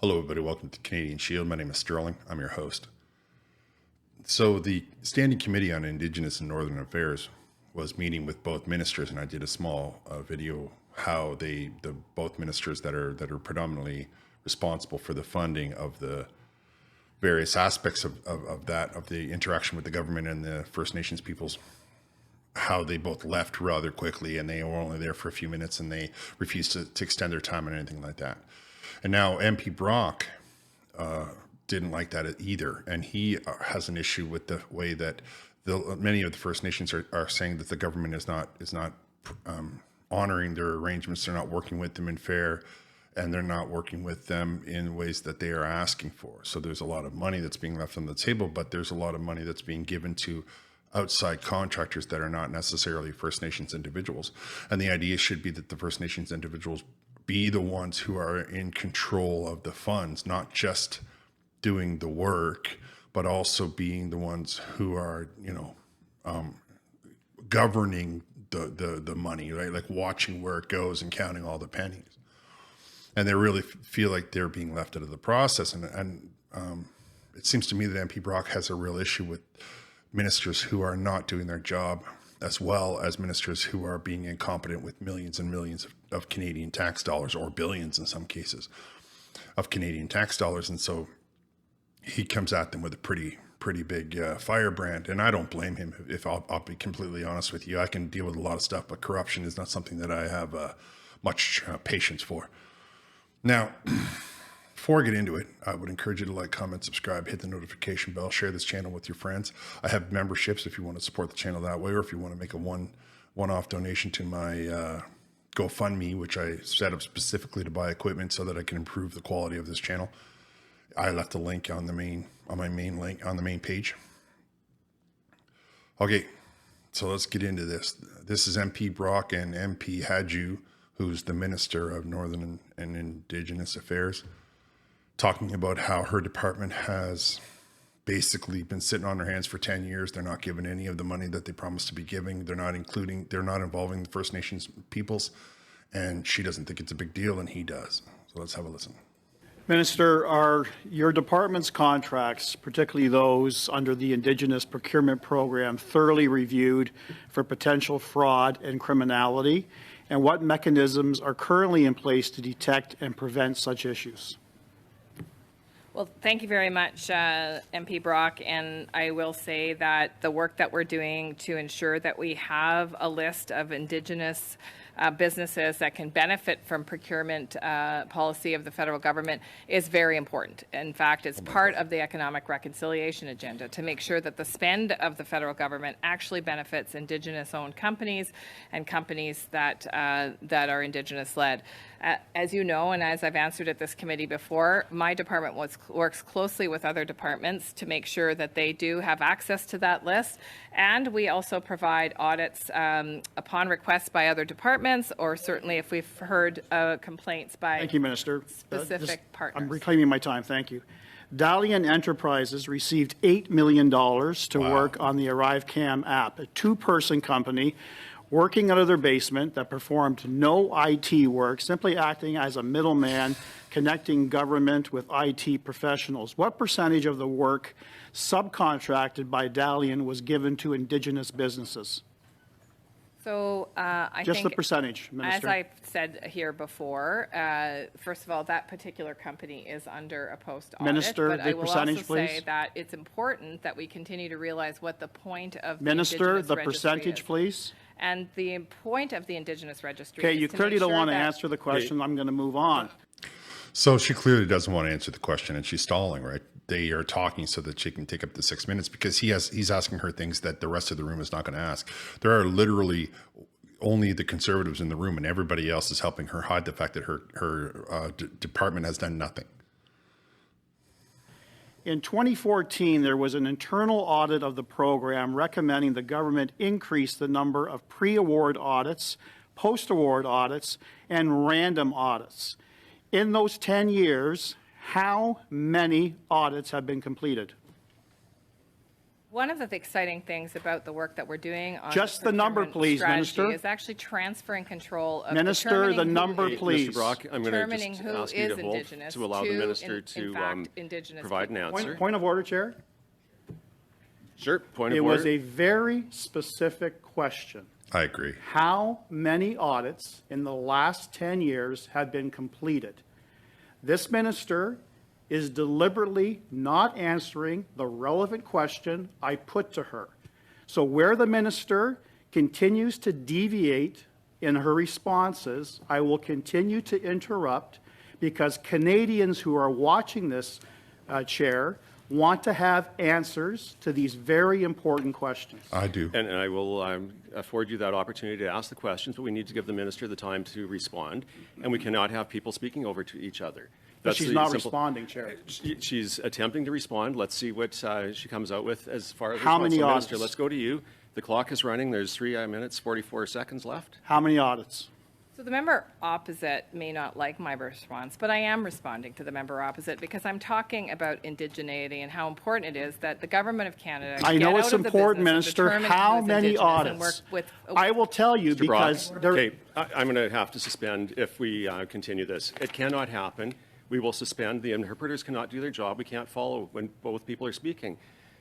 Hello, everybody. Welcome to Canadian Shield. My name is Sterling. I'm your host. So the Standing Committee on Indigenous and Northern Affairs was meeting with both ministers, and I did a small video how both ministers that are predominantly responsible for the funding of the various aspects of the interaction with the government and the First Nations peoples, how they both left rather quickly, and they were only there for a few minutes, and they refused to extend their time or anything like that. And now MP Brock didn't like that either, and he has an issue with the way that many of the First Nations are saying that the government is not honoring their arrangements. They're not working with them in fair, and they're not working with them in ways that they are asking for. So there's a lot of money that's being left on the table, but there's a lot of money that's being given to outside contractors that are not necessarily First Nations individuals. And the idea should be that the First Nations individuals be the ones who are in control of the funds, not just doing the work, but also being the ones who are, governing the money, right? Like watching where it goes and counting all the pennies. And they really feel like they're being left out of the process. And it seems to me that MP Brock has a real issue with ministers who are not doing their job, as well as ministers who are being incompetent with millions and millions of Canadian tax dollars, or billions in some cases of Canadian tax dollars. And so he comes at them with a pretty big firebrand. And I don't blame him. If I'll be completely honest with you, I can deal with a lot of stuff, but corruption is not something that I have much patience for. Now, before I get into it, I would encourage you to like, comment, subscribe, hit the notification bell, share this channel with your friends. I have memberships if you want to support the channel that way, or if you want to make a one-off donation to my GoFundMe, which I set up specifically to buy equipment so that I can improve the quality of this channel. I left a link on my main page. Okay, so let's get into this. This is MP Brock and MP Hadju, who's the Minister of Northern and Indigenous Affairs, talking about how her department has basically been sitting on their hands for 10 years. They're not giving any of the money that they promised to be giving. They're not involving the First Nations peoples, and she doesn't think it's a big deal, and he does. So let's have a listen. Minister, are your department's contracts, particularly those under the Indigenous Procurement Program, thoroughly reviewed for potential fraud and criminality? And what mechanisms are currently in place to detect and prevent such issues? Well, thank you very much, MP Brock, and I will say that the work that we're doing to ensure that we have a list of Indigenous businesses that can benefit from procurement policy of the federal government is very important. In fact, it's part of the economic reconciliation agenda to make sure that the spend of the federal government actually benefits Indigenous-owned companies and companies that are Indigenous-led. As you know, and as I've answered at this committee before, my department works closely with other departments to make sure that they do have access to that list. And we also provide audits upon request by other departments, or certainly if we've heard complaints by Thank you, Minister. Specific partners. I'm reclaiming my time. Thank you. Dalian Enterprises received $8 million to work on the ArriveCam app, a two-person company working out of their basement that performed no IT work, simply acting as a middleman connecting government with IT professionals. What percentage of the work subcontracted by Dalian was given to Indigenous businesses? So I Just think, the percentage, Minister. as I've said here before, first of all, that particular company is under a post audit. Minister, but the I will percentage, also say please. that it's important that we continue to realize what the point of the Minister, Indigenous the registry percentage, is. please. And the point of the Indigenous registry Okay, is you to clearly make don't sure want to that answer the question. I'm going to move on. So she clearly doesn't want to answer the question, and she's stalling, right? They are talking so that she can take up the 6 minutes, because he's asking her things that the rest of the room is not going to ask. There are literally only the Conservatives in the room, and everybody else is helping her hide the fact that her department has done nothing. In 2014, there was an internal audit of the program recommending the government increase the number of pre-award audits, post-award audits, and random audits. In those 10 years, how many audits have been completed? One of the exciting things about the work that we're doing on Just the number, procurement please, strategy Minister. is actually transferring control of Minister, determining the who number, is- please. Mr. Brock, I'm going to determining just who ask you is to hold Indigenous to allow the to, minister in to fact, Indigenous provide an people. answer. Point of order, Chair. Sure, point of It order. was a very specific question. I agree. How many audits in the last 10 years have been completed? This minister is deliberately not answering the relevant question I put to her. So where the minister continues to deviate in her responses, I will continue to interrupt because Canadians who are watching this, Chair, want to have answers to these very important questions. I do. And I will afford you that opportunity to ask the questions, but we need to give the minister the time to respond, and we cannot have people speaking over to each other. But she's not simple- responding, Chair. She's attempting to respond. Let's see what she comes out with as far as How response. many So, Minister, audits? let's go to you. The clock is running. There's 3 minutes, 44 seconds left. How many audits? So the member opposite may not like my response, but I am responding to the member opposite because I'm talking about indigeneity and how important it is that the government of Canada I get know out it's of the important, business of Minister. determining How who is many Indigenous and work audits? with- I will tell you Mr. Brock, because there. okay, I'm going to have to suspend if we continue this. It cannot happen. We will suspend. The interpreters cannot do their job. We can't follow when both people are speaking.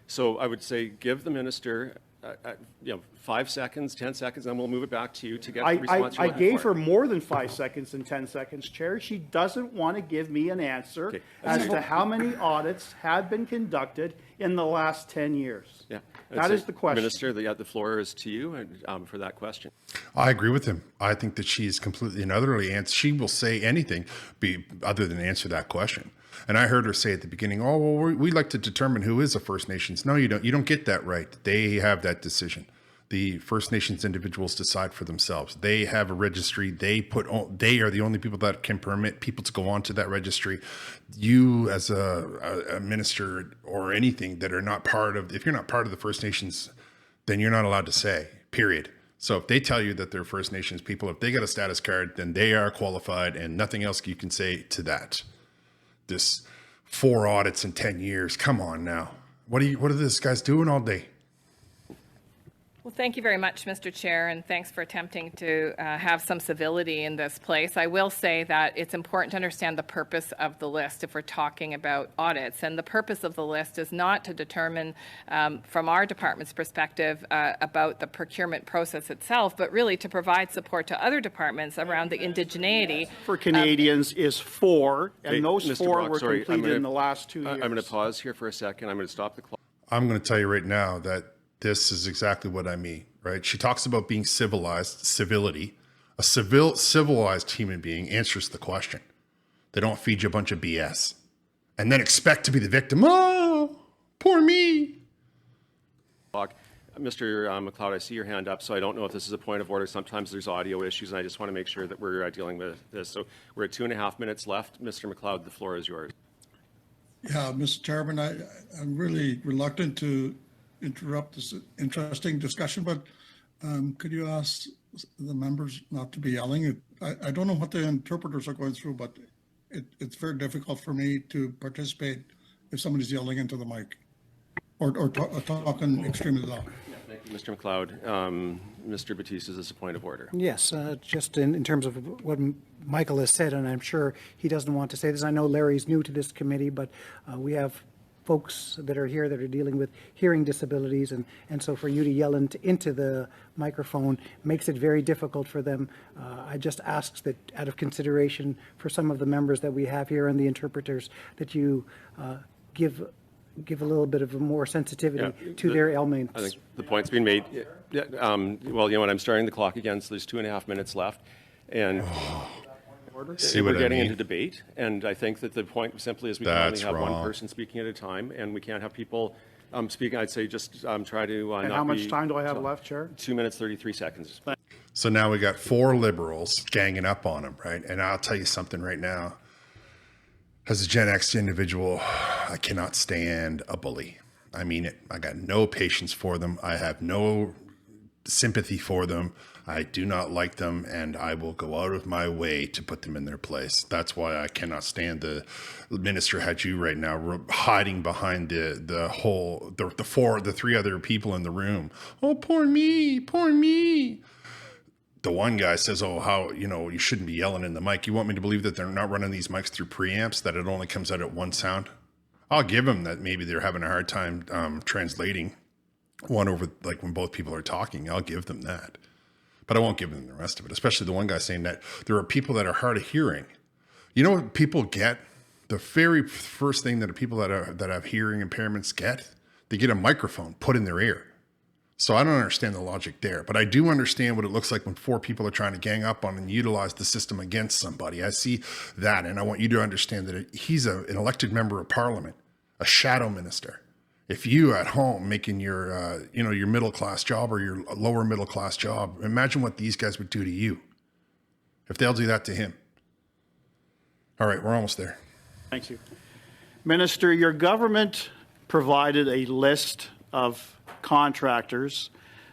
So I would say give the minister, 5 seconds, 10 seconds, and we'll move it back to you to get the response you're I looking gave for. her more than 5 seconds and 10 seconds, Chair. She doesn't want to give me an answer Okay. as to how many audits have been conducted in the last 10 years. Yeah. That is the question. Minister, the floor is to you and, for that question. I agree with him. I think that she is completely and utterly, and she will say anything other than answer that question. And I heard her say at the beginning, "Oh, well, we like to determine who is a First Nations." No, you don't. You don't get that right. They have that decision. The First Nations individuals decide for themselves. They have a registry. They are the only people that can permit people to go onto that registry. You, as a minister or anything that are not part of, if you're not part of the First Nations, then you're not allowed to say. Period. So if they tell you that they're First Nations people, if they got a status card, then they are qualified, and nothing else you can say to that. This 4 audits in 10 years. Come on now. What are this guys doing all day? Well, thank you very much, Mr. Chair, and thanks for attempting to have some civility in this place. I will say that it's important to understand the purpose of the list if we're talking about audits. And the purpose of the list is not to determine, from our department's perspective, about the procurement process itself, but really to provide support to other departments around the indigeneity. For Canadians is 4, and Hey, those Mr. 4 Brock, were sorry, completed in the last 2 years. I'm going to pause here for a second. I'm going to stop the clock. I'm going to tell you right now that this is exactly what I mean, right? She talks about being civilized, civility. A civilized human being answers the question. They don't feed you a bunch of BS and then expect to be the victim. Oh, poor me. Mr. McLeod, I see your hand up, so I don't know if this is a point of order. Sometimes there's audio issues, and I just want to make sure that we're dealing with this. So we're at 2.5 minutes left. Mr. McLeod, the floor is yours. Yeah, Mr. Chairman, I'm really reluctant to interrupt this interesting discussion, but could you ask the members not to be yelling? I don't know what the interpreters are going through, but it's very difficult for me to participate if somebody's yelling into the mic or talking extremely loud. Thank you, Mr. McLeod. Mr. Batiste, is this a point of order? Yes, just in terms of what Michael has said, and I'm sure he doesn't want to say this. I know Larry's new to this committee, but we have folks that are here that are dealing with hearing disabilities, and so for you to yell into the microphone makes it very difficult for them. I just ask that out of consideration for some of the members that we have here and the interpreters, that you give a little bit of a more sensitivity to their ailments. I think the point's been made. Yeah, well, you know what, I'm starting the clock again, so there's 2.5 minutes left. And See we're what I getting mean? into debate. And I think that the point simply is we can only That's have one wrong. person speaking at a time, and we can't have people speaking. I'd say just try to And not how much be- time do I have left, Chair? 2 minutes, 33 seconds. So now we got 4 liberals ganging up on him, right? And I'll tell you something right now. As a Gen X individual, I cannot stand a bully. I mean it. I got no patience for them. I have no sympathy for them. I do not like them, and I will go out of my way to put them in their place. That's why I cannot stand the Minister Hadju right now hiding behind the three other people in the room. Oh, poor me, poor me. The one guy says, oh, how, you shouldn't be yelling in the mic. You want me to believe that they're not running these mics through preamps, that it only comes out at one sound? I'll give them that maybe they're having a hard time translating one over, like when both people are talking. I'll give them that. But I won't give them the rest of it, especially the one guy saying that there are people that are hard of hearing. You know what people get? The very first thing that people that have hearing impairments get, they get a microphone put in their ear. So I don't understand the logic there, but I do understand what it looks like when four people are trying to gang up on and utilize the system against somebody. I see that, and I want you to understand that he's an elected member of parliament, a shadow minister. If you at home making your, your middle class job or your lower middle class job, imagine what these guys would do to you if they'll do that to him. All right, we're almost there. Thank you. Minister, your government provided a list of contractors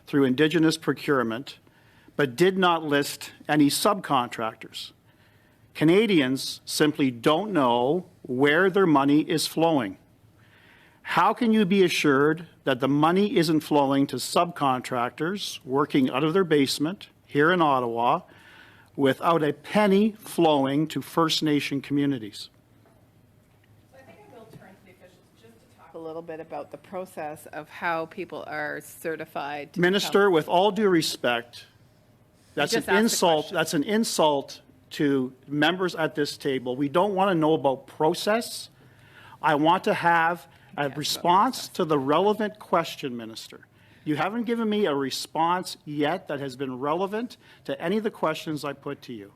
through Indigenous procurement, but did not list any subcontractors. Canadians simply don't know where their money is flowing. How can you be assured that the money isn't flowing to subcontractors working out of their basement here in Ottawa without a penny flowing to First Nation communities? I think I will turn to the officials just to talk a little bit about the process of how people are certified. To Minister, with all due respect, that's just an asked the insult. question. That's an insult to members at this table. We don't want to know about process. I want to have a response to the relevant question, Minister. You haven't given me a response yet that has been relevant to any of the questions I put to you.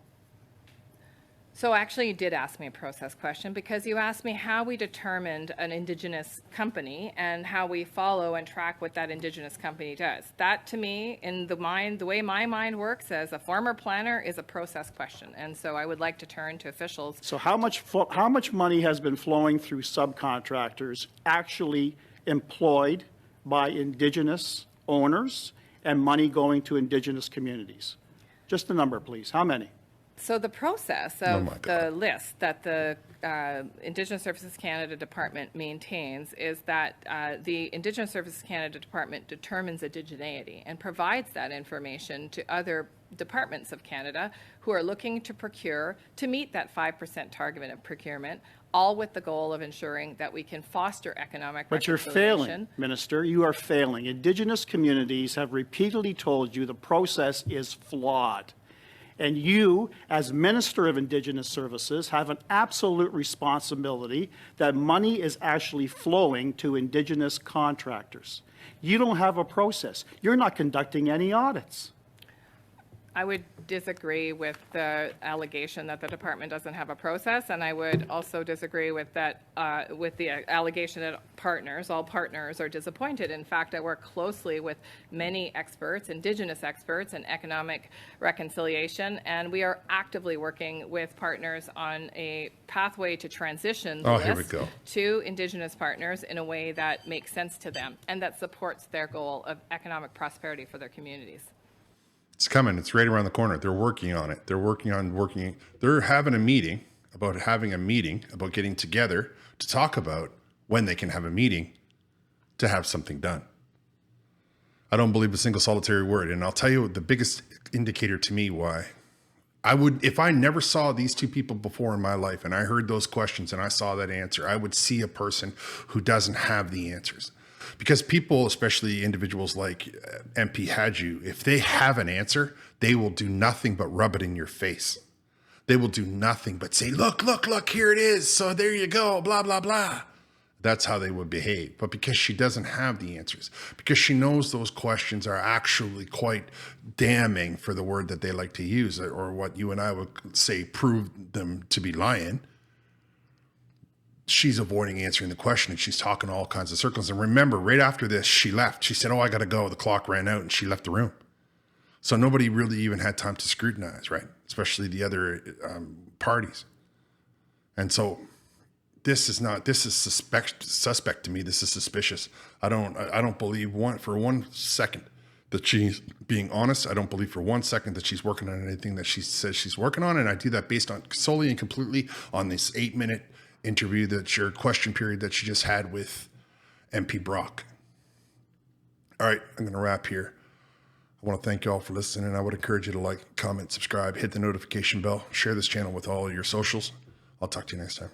So actually, you did ask me a process question because you asked me how we determined an Indigenous company and how we follow and track what that Indigenous company does. That, to me, in the way my mind works as a former planner, is a process question. And so I would like to turn to officials. So how much money has been flowing through subcontractors actually employed by Indigenous owners and money going to Indigenous communities? Just the number, please. How many? So the process of the list that the Indigenous Services Canada Department maintains is that the Indigenous Services Canada Department determines indigeneity and provides that information to other departments of Canada who are looking to procure to meet that 5% target of procurement, all with the goal of ensuring that we can foster economic But you're reconciliation. failing, Minister. You are failing. Indigenous communities have repeatedly told you the process is flawed. And you, as Minister of Indigenous Services, have an absolute responsibility that money is actually flowing to Indigenous contractors. You don't have a process. You're not conducting any audits. I would disagree with the allegation that the department doesn't have a process, and I would also disagree with that, with the allegation that all partners are disappointed. In fact, I work closely with many experts, Indigenous experts in economic reconciliation, and we are actively working with partners on a pathway to transition the Here we list go. to Indigenous partners in a way that makes sense to them and that supports their goal of economic prosperity for their communities. It's coming. It's right around the corner. They're working on it. They're having a meeting about getting together to talk about when they can have a meeting to have something done. I don't believe a single solitary word. And I'll tell you the biggest indicator to me why if I never saw these two people before in my life and I heard those questions and I saw that answer, I would see a person who doesn't have the answers. Because people, especially individuals like MP Hadju, if they have an answer, they will do nothing but rub it in your face. They will do nothing but say, look, here it is. So there you go, blah, blah, blah. That's how they would behave. But because she doesn't have the answers, because she knows those questions are actually quite damning for the word that they like to use, or what you and I would say prove them to be lying, she's avoiding answering the question and she's talking all kinds of circles. And remember, right after this, she left. She said, oh, I got to go. The clock ran out, and she left the room. So nobody really even had time to scrutinize, right? Especially the other parties. And so this is suspect to me. This is suspicious. I don't believe for one second that she's being honest. I don't believe for 1 second that she's working on anything that she says she's working on. And I do that based on solely and completely on this 8-minute interview question period that she just had with MP Brock. All right, I'm going to wrap here. I want to thank you all for listening. I would encourage you to like, comment, subscribe, hit the notification bell, share this channel with all of your socials. I'll talk to you next time.